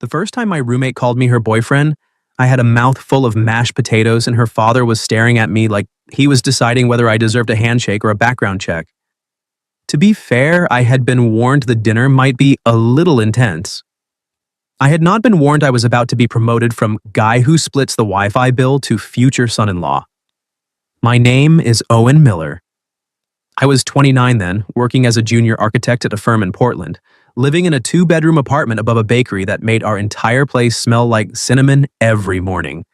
The first time my roommate called me her boyfriend, I had a mouth full of mashed potatoes and her father was staring at me like he was deciding whether I deserved a handshake or a background check. To be fair, I had been warned the dinner might be a little intense. I had not been warned I was about to be promoted from guy who splits the Wi-Fi bill to future son-in-law. My name is Owen Miller. I was 29 then, working as a junior architect at a firm in Portland, living in a 2-bedroom apartment above a bakery that made our entire place smell like cinnamon every morning.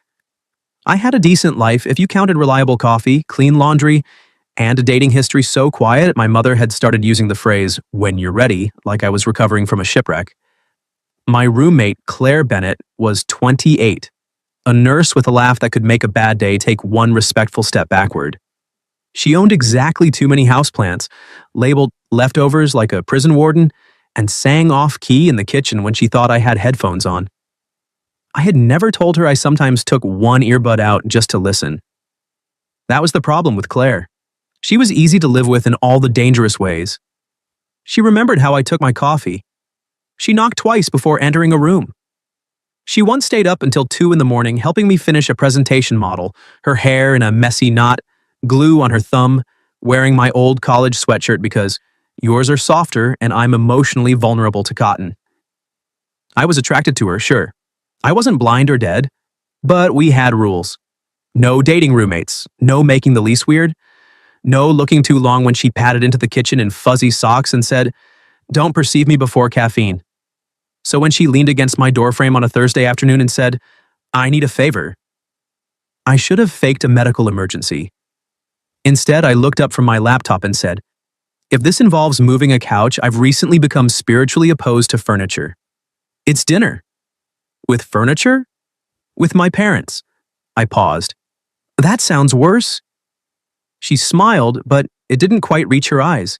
I had a decent life if you counted reliable coffee, clean laundry, and a dating history so quiet my mother had started using the phrase, "when you're ready," like I was recovering from a shipwreck. My roommate, Claire Bennett, was 28, a nurse with a laugh that could make a bad day take one respectful step backward. She owned exactly too many houseplants, labeled leftovers like a prison warden, and sang off-key in the kitchen when she thought I had headphones on. I had never told her I sometimes took one earbud out just to listen. That was the problem with Claire. She was easy to live with in all the dangerous ways. She remembered how I took my coffee. She knocked twice before entering a room. She once stayed up until 2 in the morning helping me finish a presentation model, her hair in a messy knot, glue on her thumb, wearing my old college sweatshirt because yours are softer and I'm emotionally vulnerable to cotton. I was attracted to her, sure. I wasn't blind or dead, but we had rules. No dating roommates, no making the least weird, no looking too long when she padded into the kitchen in fuzzy socks and said, "Don't perceive me before caffeine." So when she leaned against my doorframe on a Thursday afternoon and said, "I need a favor," I should have faked a medical emergency. Instead, I looked up from my laptop and said, "If this involves moving a couch, I've recently become spiritually opposed to furniture. It's dinner." With furniture? With my parents. I paused. That sounds worse. She smiled, but it didn't quite reach her eyes.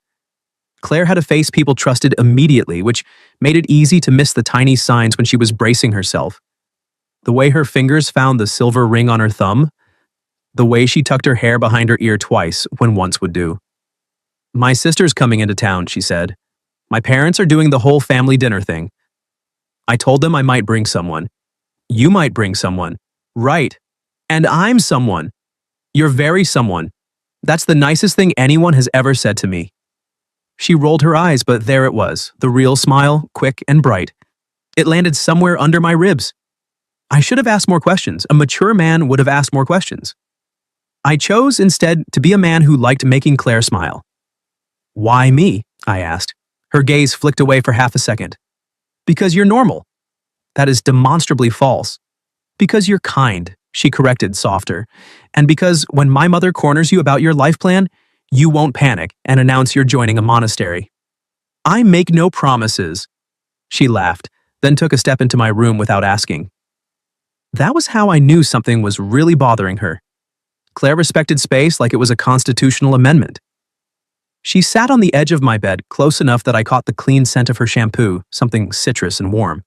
Claire had a face people trusted immediately, which made it easy to miss the tiny signs when she was bracing herself. The way her fingers found the silver ring on her thumb, the way she tucked her hair behind her ear twice when once would do. "My sister's coming into town," she said. "My parents are doing the whole family dinner thing." I told them I might bring someone. You might bring someone. Right. And I'm someone. You're very someone. That's the nicest thing anyone has ever said to me. She rolled her eyes, but there it was, the real smile, quick and bright. It landed somewhere under my ribs. I should have asked more questions. A mature man would have asked more questions. I chose instead to be a man who liked making Claire smile. "Why me?" I asked. Her gaze flicked away for half a second. "Because you're normal." That is demonstrably false. "Because you're kind," she corrected softer. "And because when my mother corners you about your life plan, you won't panic and announce you're joining a monastery." "I make no promises." She laughed, then took a step into my room without asking. That was how I knew something was really bothering her. Claire respected space like it was a constitutional amendment. She sat on the edge of my bed, close enough that I caught the clean scent of her shampoo, something citrus and warm.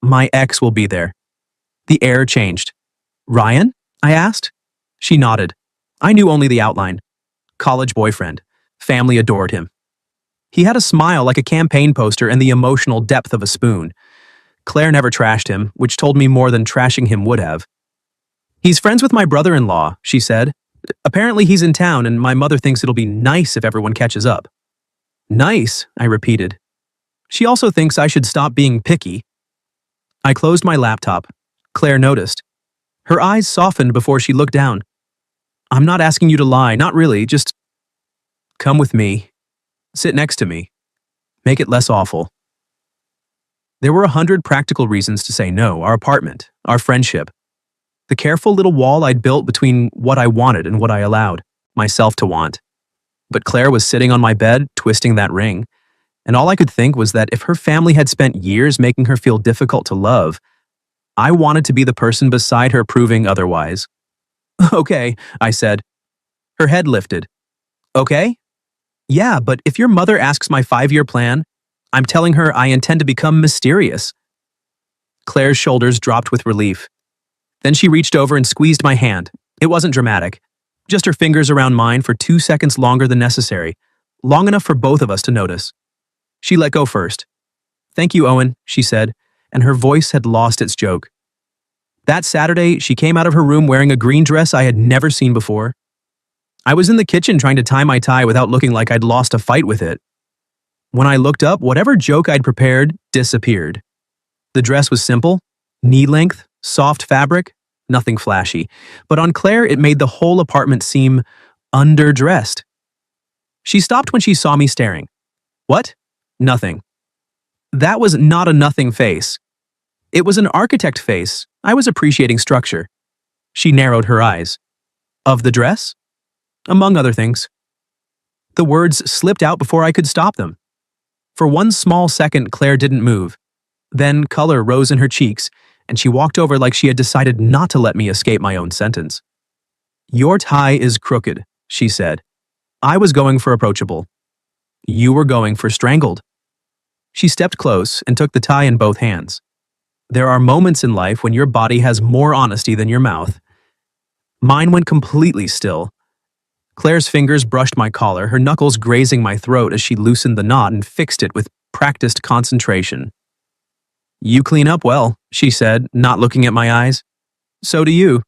"My ex will be there." The air changed. "Ryan?" I asked. She nodded. I knew only the outline. College boyfriend. Family adored him. He had a smile like a campaign poster and the emotional depth of a spoon. Claire never trashed him, which told me more than trashing him would have. "He's friends with my brother-in-law," she said. "Apparently he's in town and my mother thinks it'll be nice if everyone catches up." "Nice," I repeated. "She also thinks I should stop being picky." I closed my laptop. Claire noticed. Her eyes softened before she looked down. "I'm not asking you to lie, not really, just come with me. Sit next to me. Make it less awful." There were 100 practical reasons to say no: our apartment, our friendship, the careful little wall I'd built between what I wanted and what I allowed myself to want. But Claire was sitting on my bed, twisting that ring, and all I could think was that if her family had spent years making her feel difficult to love, I wanted to be the person beside her proving otherwise. "Okay," I said. Her head lifted. "Okay? Yeah, but if your mother asks my 5-year plan, I'm telling her I intend to become mysterious." Claire's shoulders dropped with relief. Then she reached over and squeezed my hand. It wasn't dramatic. Just her fingers around mine for 2 seconds longer than necessary, long enough for both of us to notice. She let go first. "Thank you, Owen," she said, and her voice had lost its joke. That Saturday, she came out of her room wearing a green dress I had never seen before. I was in the kitchen trying to tie my tie without looking like I'd lost a fight with it. When I looked up, whatever joke I'd prepared disappeared. The dress was simple, knee-length, soft fabric, nothing flashy, but on Claire it made the whole apartment seem underdressed. She stopped when she saw me staring. What? Nothing. That was not a nothing face. It was an architect face. I was appreciating structure. She narrowed her eyes. Of the dress? Among other things. The words slipped out before I could stop them. For one small second, Claire didn't move. Then color rose in her cheeks, and she walked over like she had decided not to let me escape my own sentence. Your tie is crooked, she said. I was going for approachable. You were going for strangled. She stepped close and took the tie in both hands. There are moments in life when your body has more honesty than your mouth. Mine went completely still. Claire's fingers brushed my collar, her knuckles grazing my throat as she loosened the knot and fixed it with practiced concentration. You clean up well, she said, not looking at my eyes. So do you.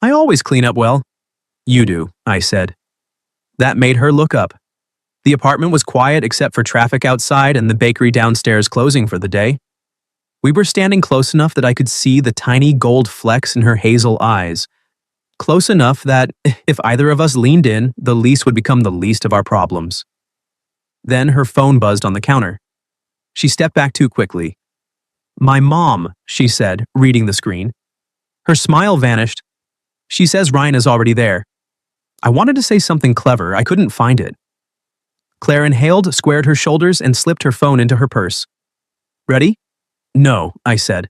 I always clean up well. You do, I said. That made her look up. The apartment was quiet except for traffic outside and the bakery downstairs closing for the day. We were standing close enough that I could see the tiny gold flecks in her hazel eyes. Close enough that, if either of us leaned in, the least would become the least of our problems. Then her phone buzzed on the counter. She stepped back too quickly. My mom, she said, reading the screen. Her smile vanished. She says Ryan is already there. I wanted to say something clever, I couldn't find it. Claire inhaled, squared her shoulders, and slipped her phone into her purse. Ready? No, I said,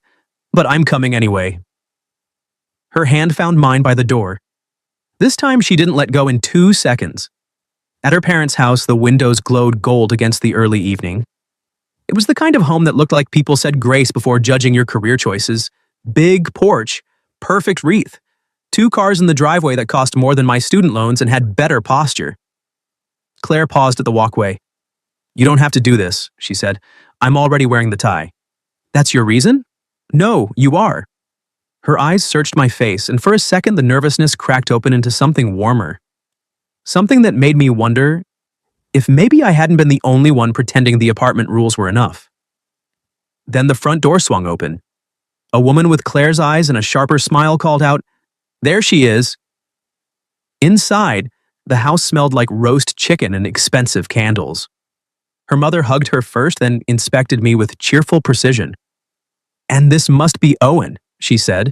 but I'm coming anyway. Her hand found mine by the door. This time she didn't let go in 2 seconds. At her parents' house, the windows glowed gold against the early evening. It was the kind of home that looked like people said grace before judging your career choices. Big porch, perfect wreath, 2 cars in the driveway that cost more than my student loans and had better posture. Claire paused at the walkway. You don't have to do this, she said. I'm already wearing the tie. That's your reason? No, you are. Her eyes searched my face, and for a second the nervousness cracked open into something warmer. Something that made me wonder if maybe I hadn't been the only one pretending the apartment rules were enough. Then the front door swung open. A woman with Claire's eyes and a sharper smile called out, There she is. Inside, the house smelled like roast chicken and expensive candles. Her mother hugged her first, then inspected me with cheerful precision. And this must be Owen, she said.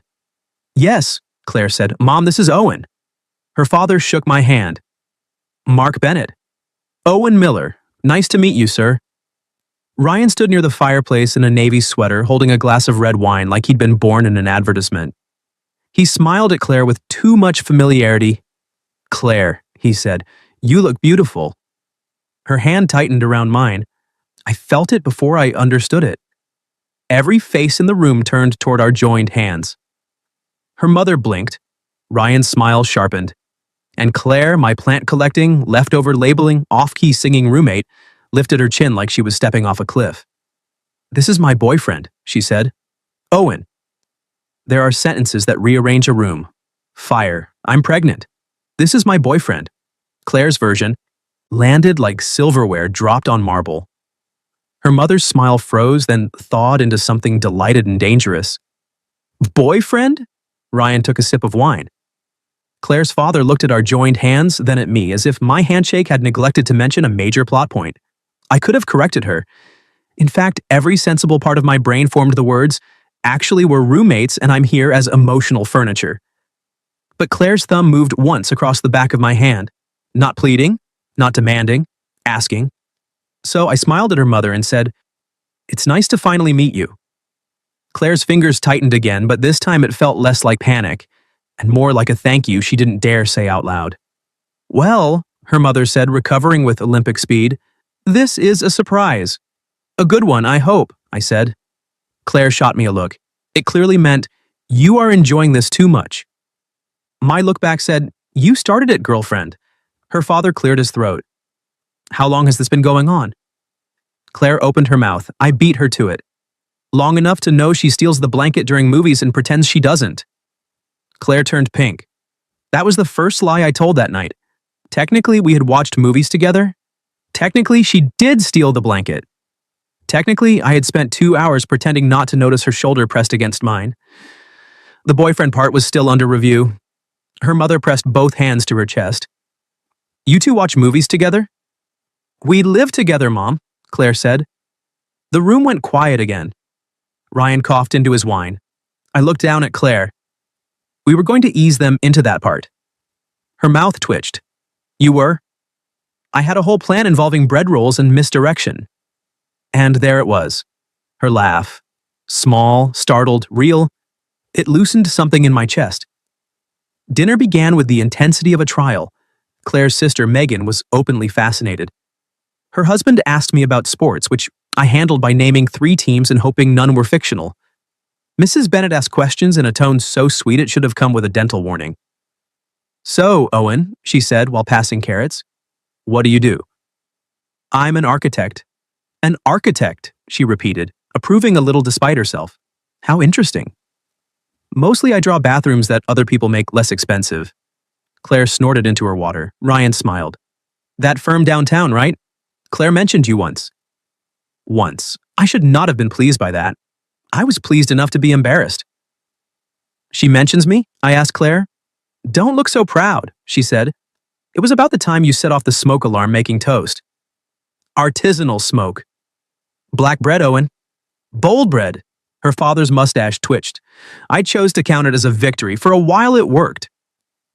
Yes, Claire said. Mom, this is Owen. Her father shook my hand. Mark Bennett. Owen Miller. Nice to meet you, sir. Ryan stood near the fireplace in a navy sweater, holding a glass of red wine like he'd been born in an advertisement. He smiled at Claire with too much familiarity. Claire, he said, you look beautiful. Her hand tightened around mine. I felt it before I understood it. Every face in the room turned toward our joined hands. Her mother blinked. Ryan's smile sharpened. And Claire, my plant-collecting, leftover labeling, off-key singing roommate, lifted her chin like she was stepping off a cliff. This is my boyfriend, she said. Owen. There are sentences that rearrange a room. Fire. I'm pregnant. This is my boyfriend. Claire's version landed like silverware dropped on marble. Her mother's smile froze, then thawed into something delighted and dangerous. Boyfriend? Ryan took a sip of wine. Claire's father looked at our joined hands, then at me, as if my handshake had neglected to mention a major plot point. I could have corrected her. In fact, every sensible part of my brain formed the words, actually we're roommates and I'm here as emotional furniture. But Claire's thumb moved once across the back of my hand. Not pleading, not demanding, asking. So I smiled at her mother and said, It's nice to finally meet you. Claire's fingers tightened again, but this time it felt less like panic, and more like a thank you she didn't dare say out loud. Well, her mother said, recovering with Olympic speed, this is a surprise. A good one, I hope, I said. Claire shot me a look. It clearly meant, you are enjoying this too much. My look back said, you started it, girlfriend. Her father cleared his throat. How long has this been going on? Claire opened her mouth. I beat her to it. Long enough to know she steals the blanket during movies and pretends she doesn't. Claire turned pink. That was the first lie I told that night. Technically, we had watched movies together. Technically, she did steal the blanket. Technically, I had spent 2 hours pretending not to notice her shoulder pressed against mine. The boyfriend part was still under review. Her mother pressed both hands to her chest. You two watch movies together? We live together, Mom, Claire said. The room went quiet again. Ryan coughed into his wine. I looked down at Claire. We were going to ease them into that part. Her mouth twitched. You were? I had a whole plan involving bread rolls and misdirection. And there it was. Her laugh. Small, startled, real. It loosened something in my chest. Dinner began with the intensity of a trial. Claire's sister, Megan, was openly fascinated. Her husband asked me about sports, which I handled by naming 3 teams and hoping none were fictional. Mrs. Bennett asked questions in a tone so sweet it should have come with a dental warning. So, Owen, she said while passing carrots, what do you do? I'm an architect. An architect, she repeated, approving a little despite herself. How interesting. Mostly I draw bathrooms that other people make less expensive. Claire snorted into her water. Ryan smiled. That firm downtown, right? Claire mentioned you once. Once. I should not have been pleased by that. I was pleased enough to be embarrassed. She mentions me? I asked Claire. Don't look so proud, she said. It was about the time you set off the smoke alarm making toast. Artisanal smoke. Black bread, Owen. Bold bread. Her father's mustache twitched. I chose to count it as a victory. For a while it worked.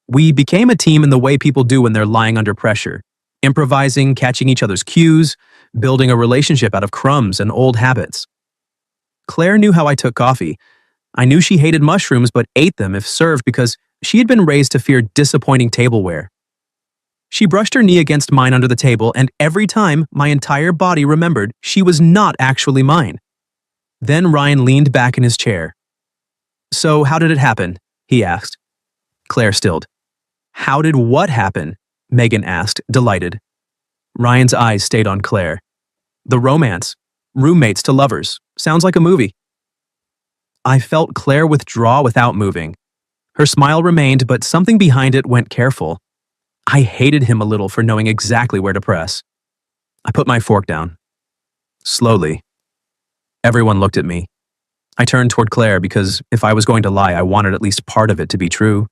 We became a team in the way people do when they're lying under pressure. Improvising, catching each other's cues, building a relationship out of crumbs and old habits. Claire knew how I took coffee. I knew she hated mushrooms but ate them if served because she had been raised to fear disappointing tableware. She brushed her knee against mine under the table, and every time my entire body remembered she was not actually mine. Then Ryan leaned back in his chair. So how did it happen? He asked. Claire stilled. How did what happen? Megan asked, delighted. Ryan's eyes stayed on Claire. The romance. Roommates to lovers. Sounds like a movie. I felt Claire withdraw without moving. Her smile remained, but something behind it went careful. I hated him a little for knowing exactly where to press. I put my fork down. Slowly. Everyone looked at me. I turned toward Claire because if I was going to lie, I wanted at least part of it to be true.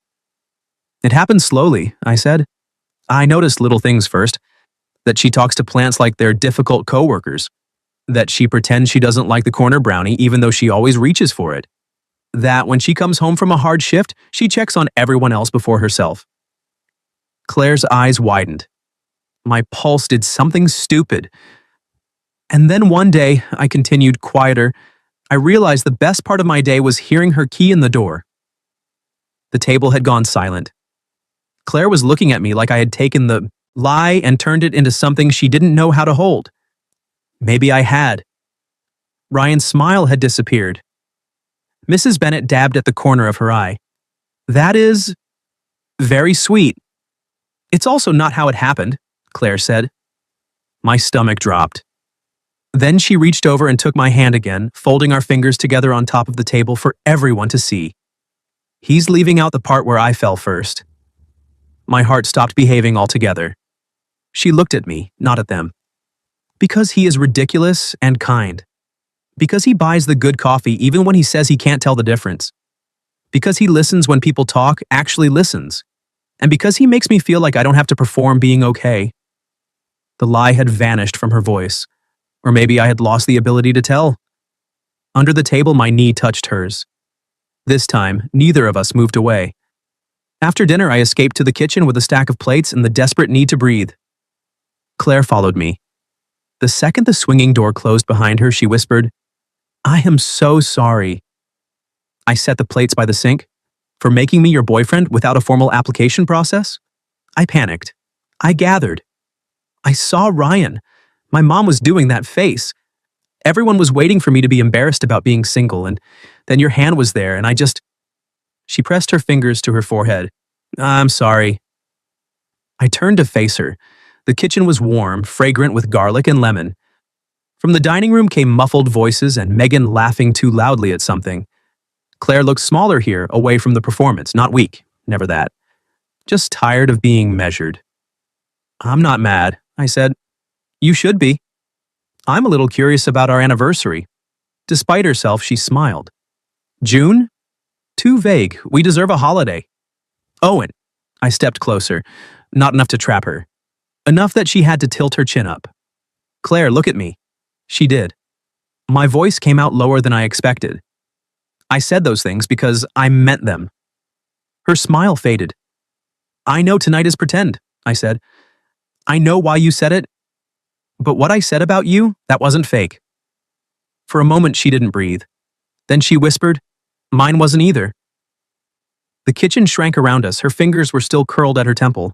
It happened slowly, I said. I noticed little things first. That she talks to plants like they're difficult coworkers. That she pretends she doesn't like the corner brownie even though she always reaches for it. That when she comes home from a hard shift, she checks on everyone else before herself. Claire's eyes widened. My pulse did something stupid. And then one day, I continued quieter. I realized the best part of my day was hearing her key in the door. The table had gone silent. Claire was looking at me like I had taken the lie and turned it into something she didn't know how to hold. Maybe I had. Ryan's smile had disappeared. Mrs. Bennett dabbed at the corner of her eye. That is very sweet. It's also not how it happened, Claire said. My stomach dropped. Then she reached over and took my hand again, folding our fingers together on top of the table for everyone to see. He's leaving out the part where I fell first. My heart stopped behaving altogether. She looked at me, not at them. Because he is ridiculous and kind. Because he buys the good coffee even when he says he can't tell the difference. Because he listens when people talk, actually listens. And because he makes me feel like I don't have to perform being okay. The lie had vanished from her voice. Or maybe I had lost the ability to tell. Under the table, my knee touched hers. This time, neither of us moved away. After dinner, I escaped to the kitchen with a stack of plates and the desperate need to breathe. Claire followed me. The second the swinging door closed behind her, she whispered, I am so sorry. I set the plates by the sink. For making me your boyfriend without a formal application process? I panicked. I gathered. I saw Ryan. My mom was doing that face. Everyone was waiting for me to be embarrassed about being single, and then your hand was there, and I just... She pressed her fingers to her forehead. I'm sorry. I turned to face her. The kitchen was warm, fragrant with garlic and lemon. From the dining room came muffled voices and Megan laughing too loudly at something. Claire looked smaller here, away from the performance, not weak, never that. Just tired of being measured. I'm not mad, I said. You should be. I'm a little curious about our anniversary. Despite herself, she smiled. June? Too vague. We deserve a holiday. Owen. I stepped closer. Not enough to trap her. Enough that she had to tilt her chin up. Claire, look at me. She did. My voice came out lower than I expected. I said those things because I meant them. Her smile faded. I know tonight is pretend, I said. I know why you said it. But what I said about you, that wasn't fake. For a moment, she didn't breathe. Then she whispered, mine wasn't either. The kitchen shrank around us. Her fingers were still curled at her temple.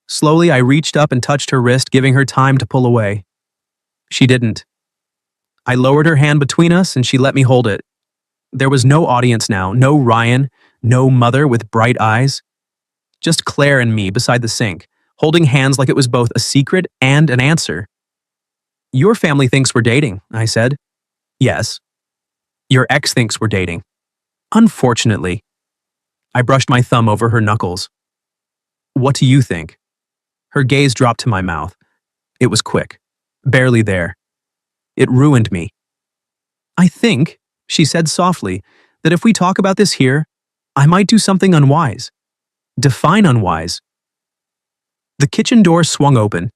Slowly, I reached up and touched her wrist, giving her time to pull away. She didn't. I lowered her hand between us and she let me hold it. There was no audience now, no Ryan, no mother with bright eyes. Just Claire and me beside the sink, holding hands like it was both a secret and an answer. Your family thinks we're dating, I said. Yes. Your ex thinks we're dating. Unfortunately. I brushed my thumb over her knuckles. What do you think? Her gaze dropped to my mouth. It was quick. Barely there. It ruined me. I think, she said softly, that if we talk about this here, I might do something unwise. Define unwise. The kitchen door swung open.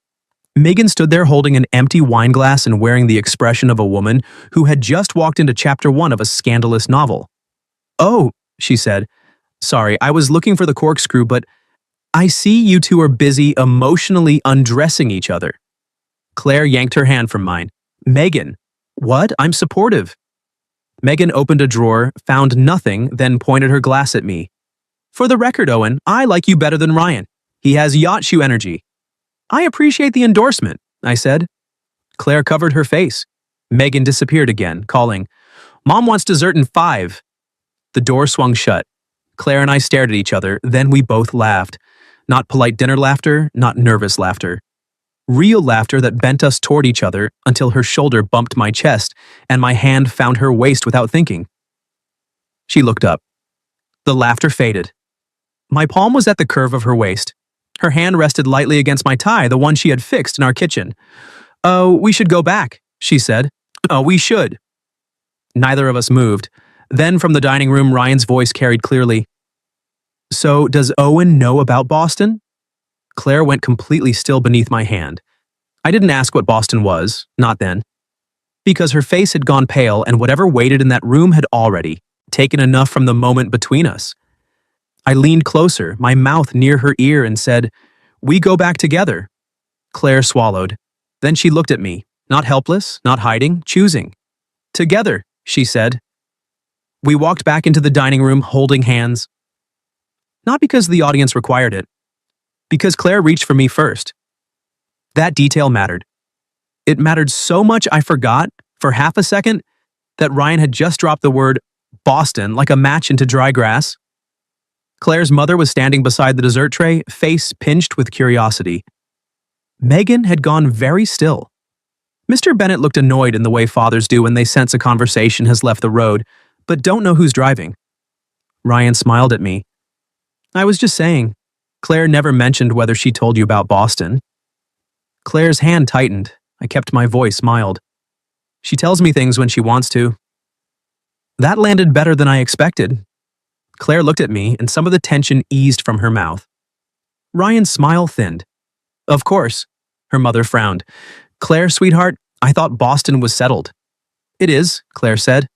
Megan stood there holding an empty wine glass and wearing the expression of a woman who had just walked into chapter 1 of a scandalous novel. Oh, she said. Sorry, I was looking for the corkscrew, but I see you two are busy emotionally undressing each other. Claire yanked her hand from mine. Megan, what? I'm supportive. Megan opened a drawer, found nothing, then pointed her glass at me. For the record, Owen, I like you better than Ryan. He has yacht shoe energy. I appreciate the endorsement, I said. Claire covered her face. Megan disappeared again, calling, Mom wants dessert in 5. The door swung shut. Claire and I stared at each other, then we both laughed. Not polite dinner laughter, not nervous laughter. Real laughter that bent us toward each other until her shoulder bumped my chest and my hand found her waist without thinking. She looked up. The laughter faded. My palm was at the curve of her waist. Her hand rested lightly against my tie, the one she had fixed in our kitchen. Oh, we should go back, she said. Oh, we should. Neither of us moved. Then from the dining room, Ryan's voice carried clearly. So, does Owen know about Boston? Claire went completely still beneath my hand. I didn't ask what Boston was, not then. Because her face had gone pale and whatever waited in that room had already taken enough from the moment between us. I leaned closer, my mouth near her ear, and said, We go back together. Claire swallowed. Then she looked at me, not helpless, not hiding, choosing. Together, she said. We walked back into the dining room, holding hands. Not because the audience required it, because Claire reached for me first. That detail mattered. It mattered so much I forgot, for half a second, that Ryan had just dropped the word Boston like a match into dry grass. Claire's mother was standing beside the dessert tray, face pinched with curiosity. Megan had gone very still. Mr. Bennett looked annoyed in the way fathers do when they sense a conversation has left the road, but don't know who's driving. Ryan smiled at me. I was just saying, Claire never mentioned whether she told you about Boston. Claire's hand tightened. I kept my voice mild. She tells me things when she wants to. That landed better than I expected. Claire looked at me, and some of the tension eased from her mouth. Ryan's smile thinned. Of course, her mother frowned. Claire, sweetheart, I thought Boston was settled. It is, Claire said.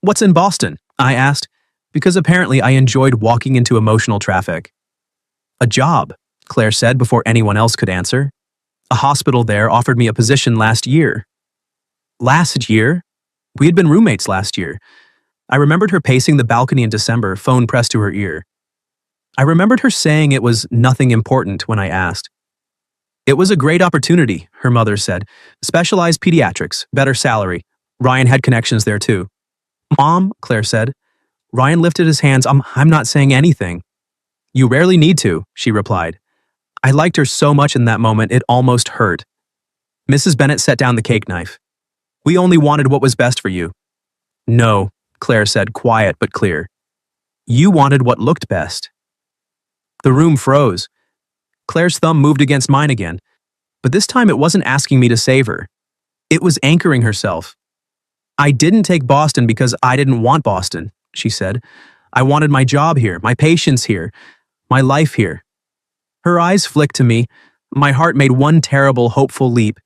What's in Boston? I asked, because apparently I enjoyed walking into emotional traffic. A job, Claire said before anyone else could answer. A hospital there offered me a position last year. Last year? We had been roommates last year. I remembered her pacing the balcony in December, phone pressed to her ear. I remembered her saying it was nothing important when I asked. It was a great opportunity, her mother said. Specialized pediatrics, better salary. Ryan had connections there too. Mom, Claire said. Ryan lifted his hands. I'm not saying anything. You rarely need to, she replied. I liked her so much in that moment it almost hurt. Mrs. Bennett set down the cake knife. We only wanted what was best for you. No, Claire said, quiet but clear. You wanted what looked best. The room froze. Claire's thumb moved against mine again, but this time it wasn't asking me to save her. It was anchoring herself. I didn't take Boston because I didn't want Boston, she said. I wanted my job here, my patients here, my life here. Her eyes flicked to me. My heart made one terrible, hopeful leap.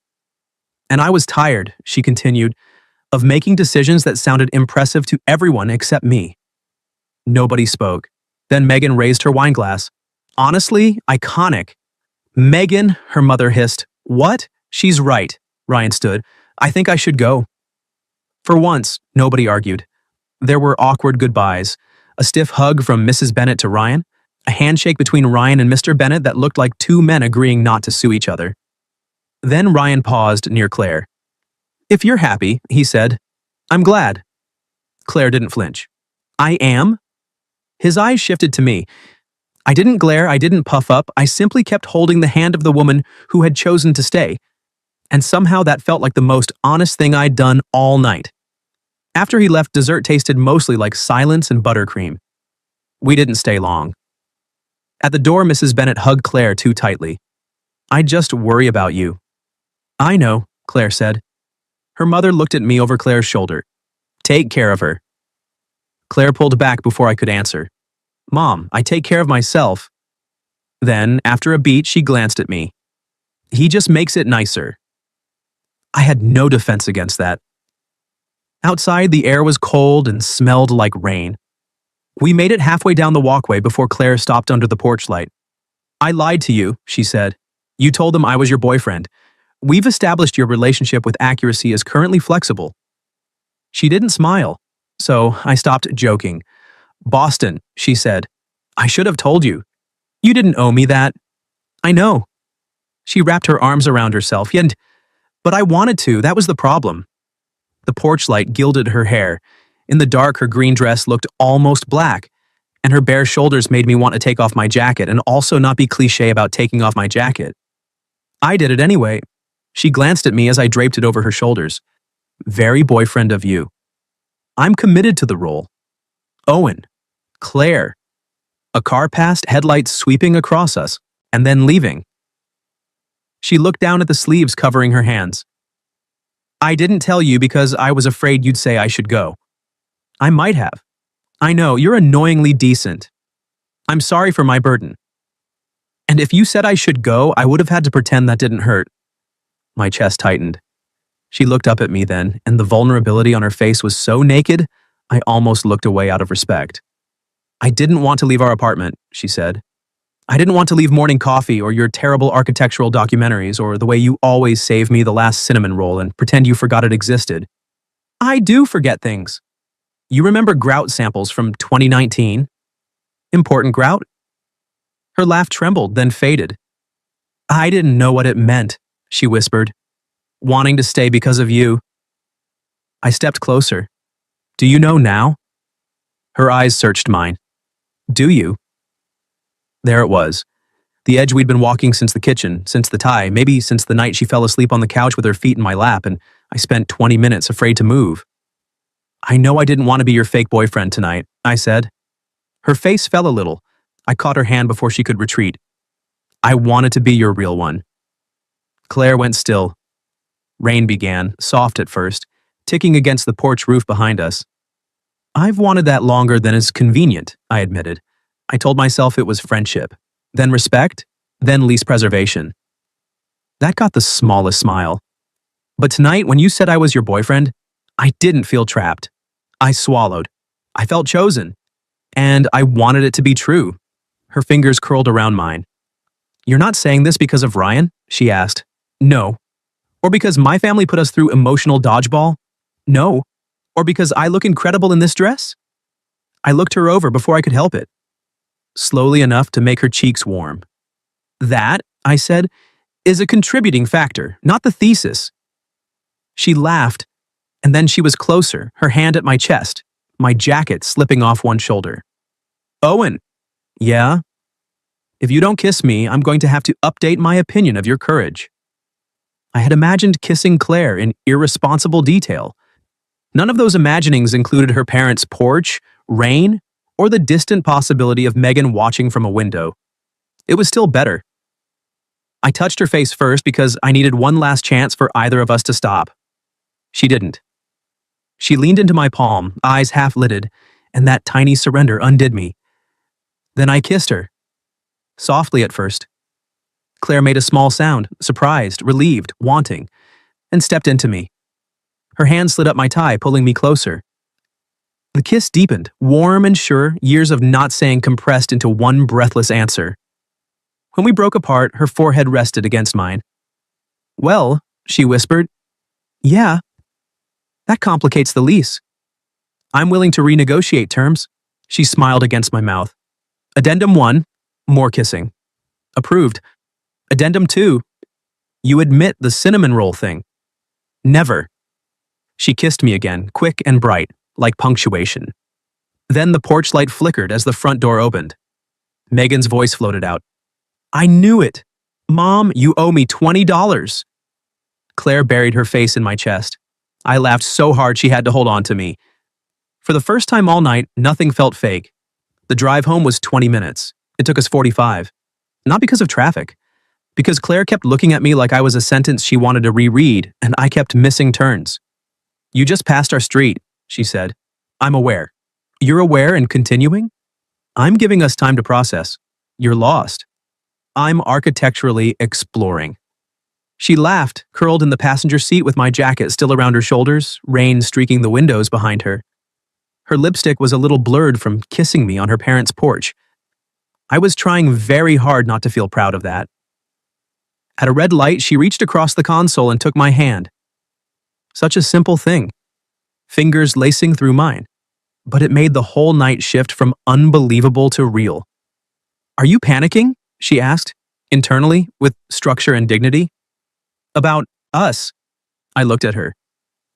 And I was tired, she continued, of making decisions that sounded impressive to everyone except me. Nobody spoke. Then Megan raised her wine glass. Honestly, iconic. Megan, her mother hissed. What? She's right. Ryan stood. I think I should go. For once, nobody argued. There were awkward goodbyes, a stiff hug from Mrs. Bennett to Ryan, a handshake between Ryan and Mr. Bennett that looked like two men agreeing not to sue each other. Then Ryan paused near Claire. If you're happy, he said, I'm glad. Claire didn't flinch. I am? His eyes shifted to me. I didn't glare, I didn't puff up, I simply kept holding the hand of the woman who had chosen to stay. And somehow that felt like the most honest thing I'd done all night. After he left, dessert tasted mostly like silence and buttercream. We didn't stay long. At the door, Mrs. Bennett hugged Claire too tightly. I just worry about you. I know, Claire said. Her mother looked at me over Claire's shoulder. Take care of her. Claire pulled back before I could answer. Mom, I take care of myself. Then, after a beat, she glanced at me. He just makes it nicer. I had no defense against that. Outside, the air was cold and smelled like rain. We made it halfway down the walkway before Claire stopped under the porch light. I lied to you, she said. You told them I was your boyfriend. We've established your relationship with accuracy as currently flexible. She didn't smile, so I stopped joking. Boston, she said. I should have told you. You didn't owe me that. I know. She wrapped her arms around herself, but I wanted to, that was the problem. The porch light gilded her hair. In the dark, her green dress looked almost black, and her bare shoulders made me want to take off my jacket and also not be cliché about taking off my jacket. I did it anyway. She glanced at me as I draped it over her shoulders. Very boyfriend of you. I'm committed to the role. Owen. Claire. A car passed, headlights sweeping across us, and then leaving. She looked down at the sleeves covering her hands. I didn't tell you because I was afraid you'd say I should go. I might have. I know, you're annoyingly decent. I'm sorry for my burden. And if you said I should go, I would have had to pretend that didn't hurt. My chest tightened. She looked up at me then, and the vulnerability on her face was so naked, I almost looked away out of respect. I didn't want to leave our apartment, she said. I didn't want to leave morning coffee or your terrible architectural documentaries or the way you always save me the last cinnamon roll and pretend you forgot it existed. I do forget things. You remember grout samples from 2019? Important grout? Her laugh trembled, then faded. I didn't know what it meant, she whispered. Wanting to stay because of you. I stepped closer. Do you know now? Her eyes searched mine. Do you? There it was. The edge we'd been walking since the kitchen, since the tie, maybe since the night she fell asleep on the couch with her feet in my lap and I spent 20 minutes afraid to move. I know I didn't want to be your fake boyfriend tonight, I said. Her face fell a little. I caught her hand before she could retreat. I wanted to be your real one. Claire went still. Rain began, soft at first, ticking against the porch roof behind us. I've wanted that longer than is convenient, I admitted. I told myself it was friendship, then respect, then lease preservation. That got the smallest smile. But tonight, when you said I was your boyfriend, I didn't feel trapped. I swallowed. I felt chosen. And I wanted it to be true. Her fingers curled around mine. You're not saying this because of Ryan? She asked. No. Or because my family put us through emotional dodgeball? No. Or because I look incredible in this dress? I looked her over before I could help it. Slowly enough to make her cheeks warm. That, I said, is a contributing factor, not the thesis. She laughed, and then she was closer, her hand at my chest, my jacket slipping off one shoulder. Owen. Yeah? If you don't kiss me, I'm going to have to update my opinion of your courage. I had imagined kissing Claire in irresponsible detail. None of those imaginings included her parents' porch, rain, or the distant possibility of Megan watching from a window. It was still better. I touched her face first because I needed one last chance for either of us to stop. She didn't. She leaned into my palm, eyes half-lidded, and that tiny surrender undid me. Then I kissed her. Softly at first. Claire made a small sound, surprised, relieved, wanting, and stepped into me. Her hand slid up my tie, pulling me closer. The kiss deepened, warm and sure, years of not saying compressed into one breathless answer. When we broke apart, her forehead rested against mine. "Well," she whispered. "Yeah. That complicates the lease. I'm willing to renegotiate terms." She smiled against my mouth. Addendum 1, more kissing. Approved. Addendum 2, you admit the cinnamon roll thing. Never. She kissed me again, quick and bright, like punctuation. Then the porch light flickered as the front door opened. Megan's voice floated out. "I knew it. Mom, you owe me $20. Claire buried her face in my chest. I laughed so hard she had to hold on to me. For the first time all night, nothing felt fake. The drive home was 20 minutes. It took us 45. Not because of traffic. Because Claire kept looking at me like I was a sentence she wanted to reread, and I kept missing turns. "You just passed our street," she said. "I'm aware. You're aware and continuing? I'm giving us time to process. You're lost. I'm architecturally exploring." She laughed, curled in the passenger seat with my jacket still around her shoulders, rain streaking the windows behind her. Her lipstick was a little blurred from kissing me on her parents' porch. I was trying very hard not to feel proud of that. At a red light, she reached across the console and took my hand. Such a simple thing. Fingers lacing through mine. But it made the whole night shift from unbelievable to real. "Are you panicking?" she asked, internally, with structure and dignity. "About us?" I looked at her.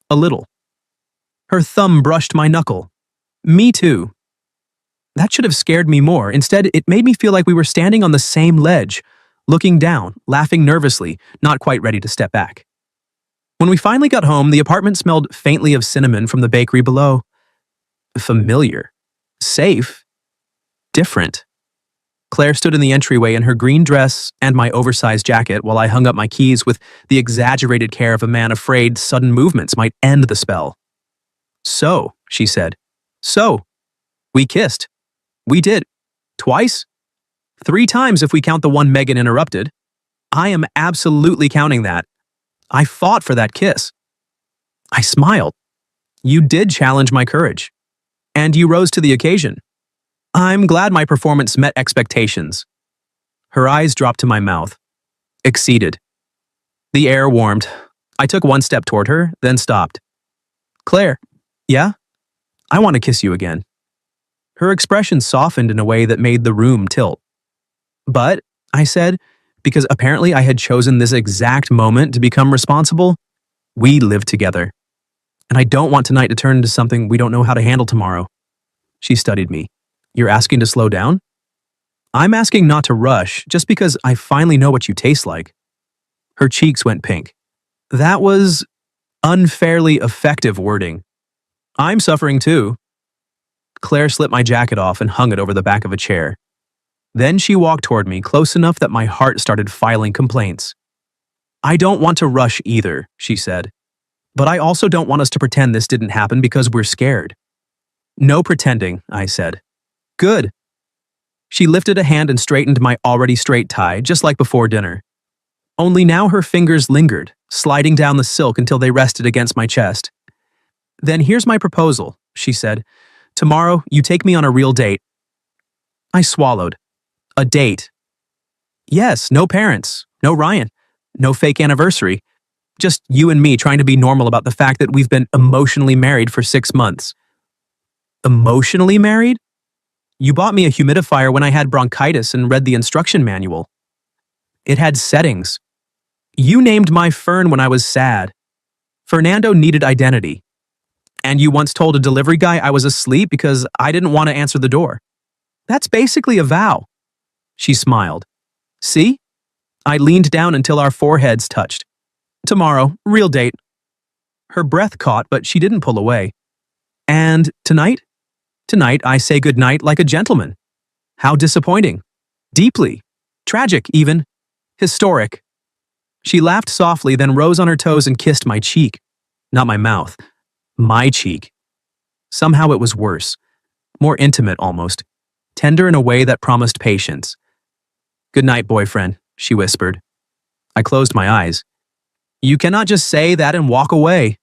A little. Her thumb brushed my knuckle. "Me too." That should have scared me more. Instead, it made me feel like we were standing on the same ledge, looking down, laughing nervously, not quite ready to step back. When we finally got home, the apartment smelled faintly of cinnamon from the bakery below. Familiar. Safe. Different. Claire stood in the entryway in her green dress and my oversized jacket while I hung up my keys with the exaggerated care of a man afraid sudden movements might end the spell. "So," she said. "So, we kissed. We did. Twice? 3 times if we count the one Megan interrupted. I am absolutely counting that. I fought for that kiss." I smiled. "You did challenge my courage. And you rose to the occasion. I'm glad my performance met expectations." Her eyes dropped to my mouth. Exceeded. The air warmed. I took one step toward her, then stopped. "Claire, yeah? I want to kiss you again." Her expression softened in a way that made the room tilt. "But," I said, because apparently I had chosen this exact moment to become responsible, "we live together. And I don't want tonight to turn into something we don't know how to handle tomorrow." She studied me. "You're asking to slow down?" "I'm asking not to rush, just because I finally know what you taste like." Her cheeks went pink. That was unfairly effective wording. "I'm suffering too." Claire slipped my jacket off and hung it over the back of a chair. Then she walked toward me, close enough that my heart started filing complaints. "I don't want to rush either," she said. "But I also don't want us to pretend this didn't happen because we're scared." "No pretending," I said. "Good." She lifted a hand and straightened my already straight tie, just like before dinner. Only now her fingers lingered, sliding down the silk until they rested against my chest. "Then here's my proposal," she said. "Tomorrow, you take me on a real date." I swallowed. A date. Yes, no parents, no Ryan, no fake anniversary. Just you and me trying to be normal about the fact that we've been emotionally married for 6 months. Emotionally married? You bought me a humidifier when I had bronchitis and read the instruction manual. It had settings. You named my fern when I was sad. Fernando needed identity. And you once told a delivery guy I was asleep because I didn't want to answer the door. That's basically a vow. She smiled. See? I leaned down until our foreheads touched. Tomorrow, real date. Her breath caught, but she didn't pull away. And tonight? Tonight, I say goodnight like a gentleman. How disappointing. Deeply. Tragic, even. Historic. She laughed softly, then rose on her toes and kissed my cheek. Not my mouth. My cheek. Somehow it was worse. More intimate, almost. Tender in a way that promised patience. Good night, boyfriend, she whispered. I closed my eyes. You cannot just say that and walk away.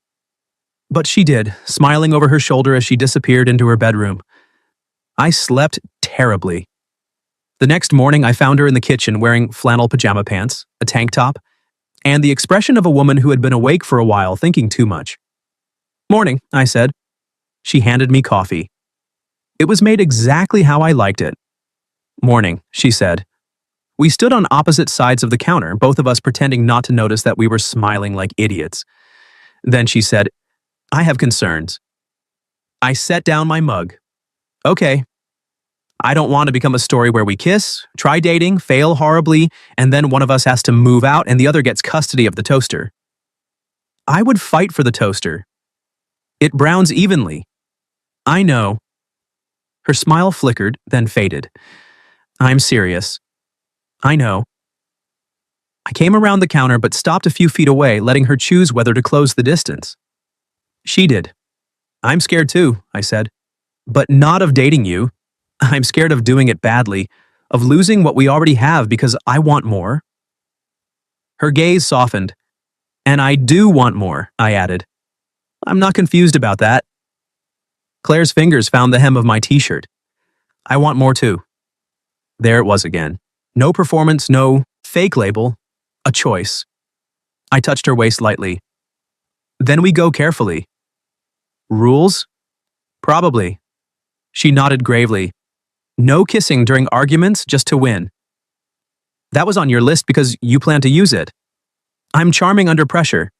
But she did, smiling over her shoulder as she disappeared into her bedroom. I slept terribly. The next morning, I found her in the kitchen wearing flannel pajama pants, a tank top, and the expression of a woman who had been awake for a while thinking too much. Morning, I said. She handed me coffee. It was made exactly how I liked it. Morning, she said. We stood on opposite sides of the counter, both of us pretending not to notice that we were smiling like idiots. Then she said, I have concerns. I set down my mug. Okay. I don't want to become a story where we kiss, try dating, fail horribly, and then one of us has to move out and the other gets custody of the toaster. I would fight for the toaster. It browns evenly. I know. Her smile flickered, then faded. I'm serious. I know. I came around the counter but stopped a few feet away, letting her choose whether to close the distance. She did. I'm scared too, I said. But not of dating you. I'm scared of doing it badly, of losing what we already have because I want more. Her gaze softened. And I do want more, I added. I'm not confused about that. Claire's fingers found the hem of my t-shirt. I want more too. There it was again. No performance, no fake label, a choice. I touched her waist lightly. Then we go carefully. Rules? Probably. She nodded gravely. No kissing during arguments just to win. That was on your list because you plan to use it. I'm charming under pressure.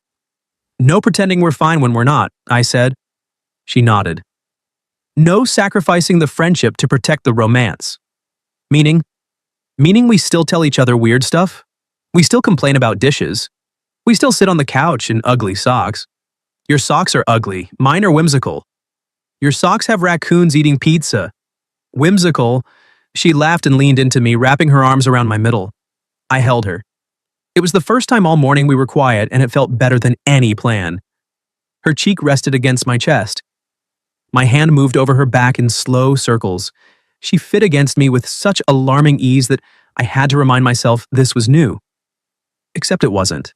No pretending we're fine when we're not, I said. She nodded. No sacrificing the friendship to protect the romance. Meaning we still tell each other weird stuff. We still complain about dishes. We still sit on the couch in ugly socks. Your socks are ugly. Mine are whimsical. Your socks have raccoons eating pizza. Whimsical. She laughed and leaned into me, wrapping her arms around my middle. I held her. It was the first time all morning we were quiet, and it felt better than any plan. Her cheek rested against my chest. My hand moved over her back in slow circles. She fit against me with such alarming ease that I had to remind myself this was new. Except it wasn't.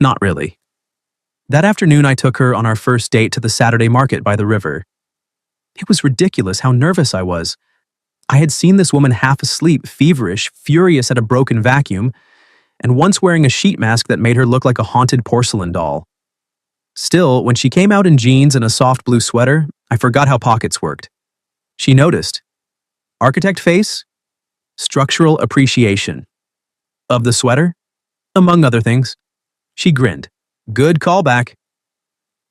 Not really. That afternoon, I took her on our first date to the Saturday market by the river. It was ridiculous how nervous I was. I had seen this woman half asleep, feverish, furious at a broken vacuum, and once wearing a sheet mask that made her look like a haunted porcelain doll. Still, when she came out in jeans and a soft blue sweater, I forgot how pockets worked. She noticed. Architect face? Structural appreciation. Of the sweater? Among other things. She grinned. Good callback.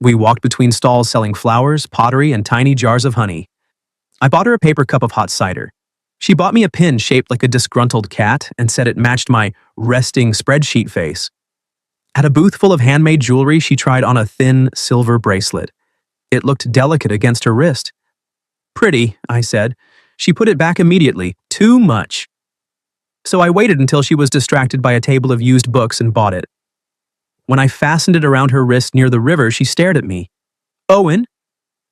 We walked between stalls selling flowers, pottery, and tiny jars of honey. I bought her a paper cup of hot cider. She bought me a pin shaped like a disgruntled cat and said it matched my resting spreadsheet face. At a booth full of handmade jewelry, she tried on a thin silver bracelet. It looked delicate against her wrist. Pretty, I said. She put it back immediately. Too much. So I waited until she was distracted by a table of used books and bought it. When I fastened it around her wrist near the river, she stared at me. Owen?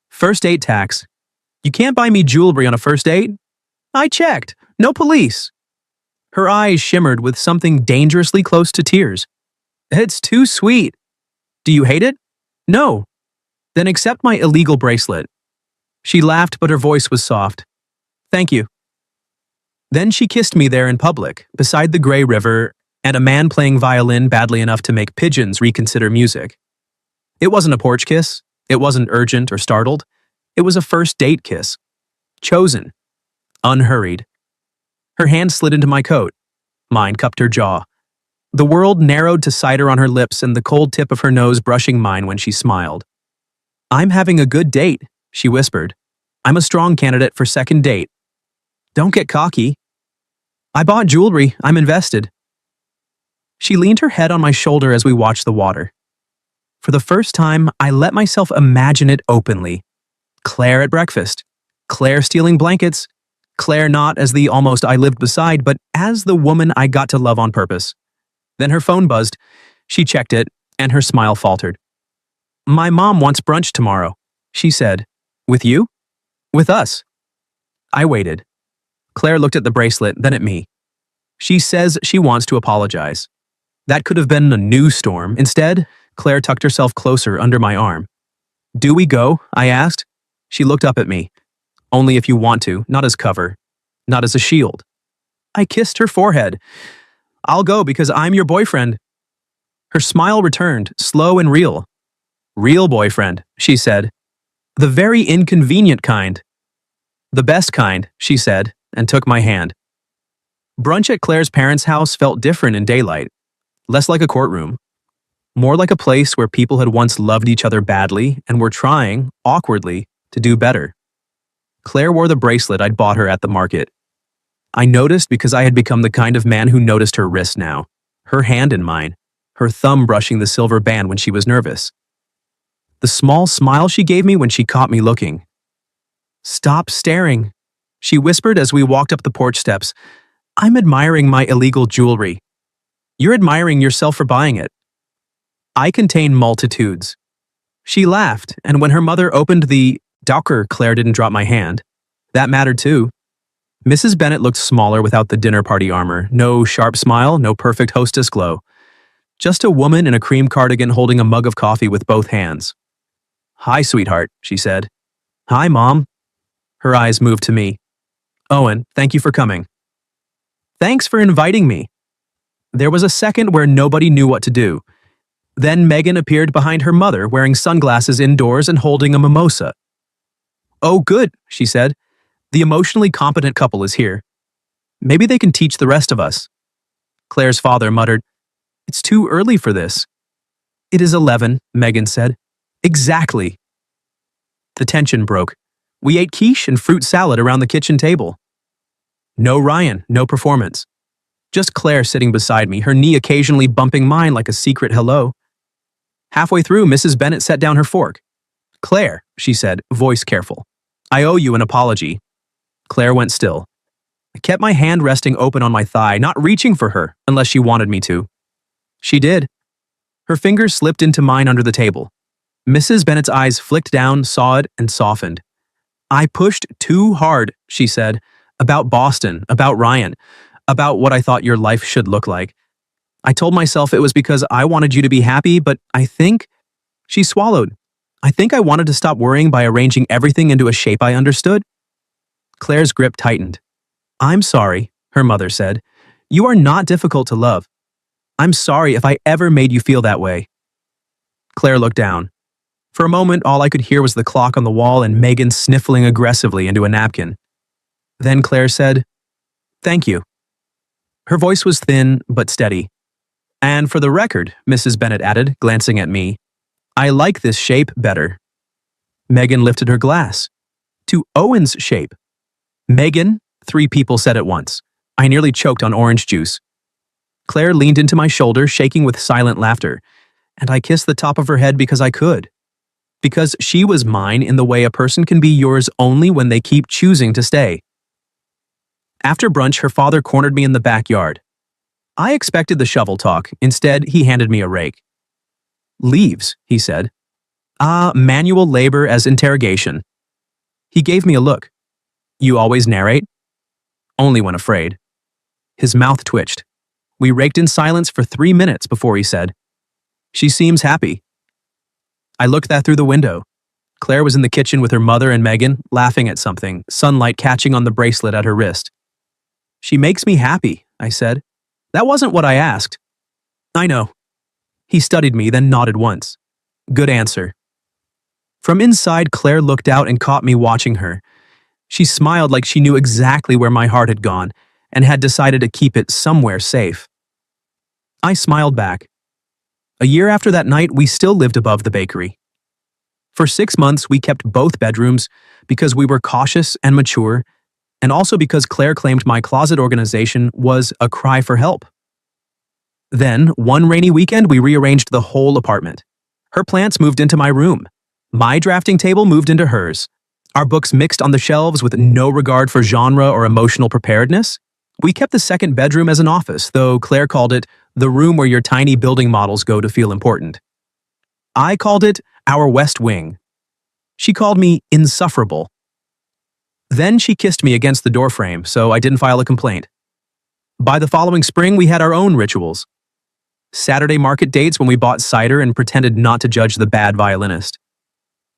First date tax. You can't buy me jewelry on a first date? I checked. No police. Her eyes shimmered with something dangerously close to tears. It's too sweet. Do you hate it? No. Then accept my illegal bracelet. She laughed, but her voice was soft. Thank you. Then she kissed me there in public, beside the gray river, and a man playing violin badly enough to make pigeons reconsider music. It wasn't a porch kiss. It wasn't urgent or startled. It was a first date kiss. Chosen. Unhurried. Her hand slid into my coat. Mine cupped her jaw. The world narrowed to cider on her lips and the cold tip of her nose brushing mine when she smiled. I'm having a good date, she whispered. I'm a strong candidate for second date. Don't get cocky. I bought jewelry. I'm invested. She leaned her head on my shoulder as we watched the water. For the first time, I let myself imagine it openly. Claire at breakfast. Claire stealing blankets. Claire not as the almost I lived beside, but as the woman I got to love on purpose. Then her phone buzzed. She checked it, and her smile faltered. "My mom wants brunch tomorrow," she said. "With you?" "With us." I waited. Claire looked at the bracelet, then at me. She says she wants to apologize. That could have been a news storm. Instead, Claire tucked herself closer under my arm. "Do we go?" I asked. She looked up at me. "Only if you want to, not as cover, not as a shield." I kissed her forehead. "I'll go because I'm your boyfriend." Her smile returned, slow and real. "Real boyfriend," she said. "The very inconvenient kind." "The best kind," she said, and took my hand. Brunch at Claire's parents' house felt different in daylight. Less like a courtroom. More like a place where people had once loved each other badly and were trying, awkwardly, to do better. Claire wore the bracelet I'd bought her at the market. I noticed because I had become the kind of man who noticed her wrist now, her hand in mine, her thumb brushing the silver band when she was nervous. The small smile she gave me when she caught me looking. "Stop staring," she whispered as we walked up the porch steps. "I'm admiring my illegal jewelry. You're admiring yourself for buying it." I contain multitudes. She laughed, and when her mother opened the Docker, Claire didn't drop my hand. That mattered too. Mrs. Bennet looked smaller without the dinner party armor. No sharp smile, no perfect hostess glow. Just a woman in a cream cardigan holding a mug of coffee with both hands. "Hi, sweetheart," she said. "Hi, Mom." Her eyes moved to me. "Owen, thank you for coming." "Thanks for inviting me." There was a second where nobody knew what to do. Then Megan appeared behind her mother wearing sunglasses indoors and holding a mimosa. "Oh, good," she said. "The emotionally competent couple is here. Maybe they can teach the rest of us." Claire's father muttered, "It's too early for this." "It is 11, Megan said. "Exactly." The tension broke. We ate quiche and fruit salad around the kitchen table. No Ryan, no performance. Just Claire sitting beside me, her knee occasionally bumping mine like a secret hello. Halfway through, Mrs. Bennet set down her fork. "Claire," she said, voice careful, "I owe you an apology." Claire went still. I kept my hand resting open on my thigh, not reaching for her unless she wanted me to. She did. Her fingers slipped into mine under the table. Mrs. Bennet's eyes flicked down, saw it, and softened. "I pushed too hard," she said, "about Boston, about Ryan, about what I thought your life should look like. I told myself it was because I wanted you to be happy, but I think..." She swallowed. "I think I wanted to stop worrying by arranging everything into a shape I understood." Claire's grip tightened. "I'm sorry," her mother said. "You are not difficult to love. I'm sorry if I ever made you feel that way." Claire looked down. For a moment, all I could hear was the clock on the wall and Megan sniffling aggressively into a napkin. Then Claire said, "Thank you." Her voice was thin but steady. "And for the record," Mrs. Bennet added, glancing at me, "I like this shape better." Megan lifted her glass. "To Owen's shape." "Megan," 3 people said at once. I nearly choked on orange juice. Claire leaned into my shoulder, shaking with silent laughter, and I kissed the top of her head because I could. Because she was mine in the way a person can be yours only when they keep choosing to stay. After brunch, her father cornered me in the backyard. I expected the shovel talk. Instead, he handed me a rake. "Leaves," he said. Manual labor as interrogation." He gave me a look. "You always narrate?" "Only when afraid." His mouth twitched. We raked in silence for 3 minutes before he said, "She seems happy." I looked that through the window. Claire was in the kitchen with her mother and Megan, laughing at something, sunlight catching on the bracelet at her wrist. "She makes me happy," I said. "That wasn't what I asked." "I know." He studied me, then nodded once. "Good answer." From inside, Claire looked out and caught me watching her. She smiled like she knew exactly where my heart had gone and had decided to keep it somewhere safe. I smiled back. A year after that night, we still lived above the bakery. For 6 months, we kept both bedrooms because we were cautious and mature, and also because Claire claimed my closet organization was a cry for help. Then, one rainy weekend, we rearranged the whole apartment. Her plants moved into my room. My drafting table moved into hers. Our books mixed on the shelves with no regard for genre or emotional preparedness. We kept the second bedroom as an office, though Claire called it the room where your tiny building models go to feel important. I called it our West Wing. She called me insufferable. Then she kissed me against the doorframe, so I didn't file a complaint. By the following spring, we had our own rituals. Saturday market dates when we bought cider and pretended not to judge the bad violinist.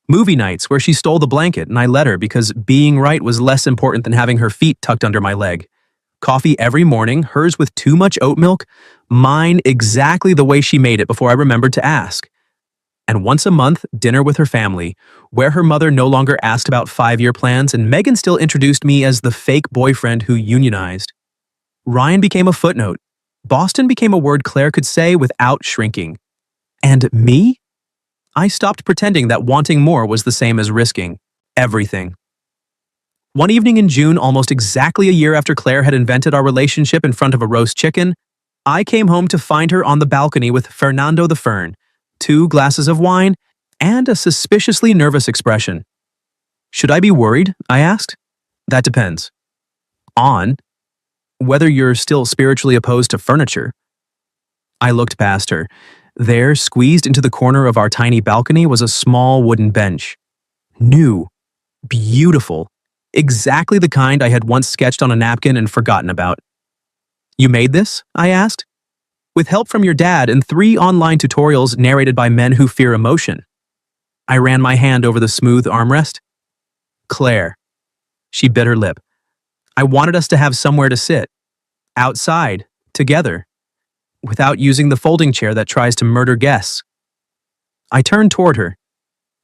Movie nights where she stole the blanket and I let her because being right was less important than having her feet tucked under my leg. Coffee every morning, hers with too much oat milk, mine exactly the way she made it before I remembered to ask. And once a month, dinner with her family, where her mother no longer asked about 5-year plans and Megan still introduced me as the fake boyfriend who unionized. Ryan became a footnote. Boston became a word Claire could say without shrinking. And me? I stopped pretending that wanting more was the same as risking everything. One evening in June, almost exactly a year after Claire had invented our relationship in front of a roast chicken, I came home to find her on the balcony with Fernando the Fern, 2 glasses of wine, and a suspiciously nervous expression. Should I be worried? I asked. That depends. On whether you're still spiritually opposed to furniture. I looked past her. There, squeezed into the corner of our tiny balcony, was a small wooden bench. New. Beautiful. Exactly the kind I had once sketched on a napkin and forgotten about. You made this? I asked. With help from your dad and 3 online tutorials narrated by men who fear emotion. I ran my hand over the smooth armrest. Claire. She bit her lip. I wanted us to have somewhere to sit. Outside. Together. Without using the folding chair that tries to murder guests. I turned toward her.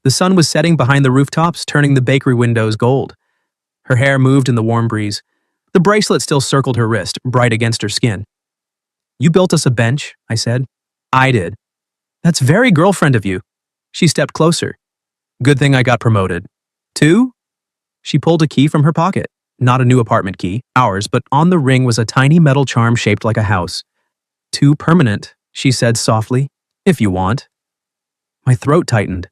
The sun was setting behind the rooftops, turning the bakery windows gold. Her hair moved in the warm breeze. The bracelet still circled her wrist, bright against her skin. You built us a bench, I said. I did. That's very girlfriend of you. She stepped closer. Good thing I got promoted. 2? She pulled a key from her pocket. Not a new apartment key, ours, but on the ring was a tiny metal charm shaped like a house. 2 permanent, she said softly, if you want. My throat tightened.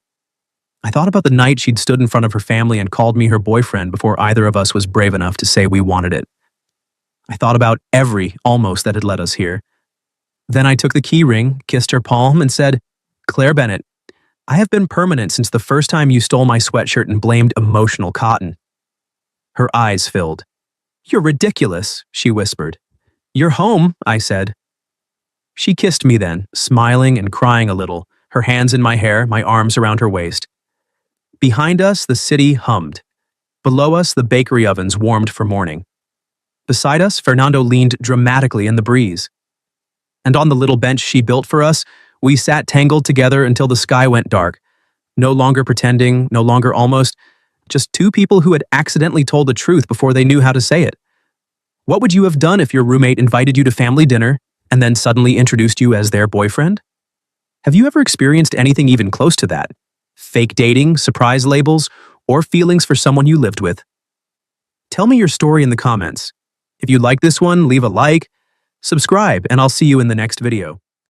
I thought about the night she'd stood in front of her family and called me her boyfriend before either of us was brave enough to say we wanted it. I thought about every almost that had led us here. Then I took the key ring, kissed her palm, and said, Claire Bennett, I have been permanent since the first time you stole my sweatshirt and blamed emotional cotton. Her eyes filled. You're ridiculous, she whispered. You're home, I said. She kissed me then, smiling and crying a little, her hands in my hair, my arms around her waist. Behind us, the city hummed. Below us, the bakery ovens warmed for morning. Beside us, Fernando leaned dramatically in the breeze. And on the little bench she built for us, we sat tangled together until the sky went dark. No longer pretending, no longer almost, just 2 people who had accidentally told the truth before they knew how to say it. What would you have done if your roommate invited you to family dinner and then suddenly introduced you as their boyfriend? Have you ever experienced anything even close to that? Fake dating, surprise labels, or feelings for someone you lived with? Tell me your story in the comments. If you like this one, leave a like, subscribe, and I'll see you in the next video.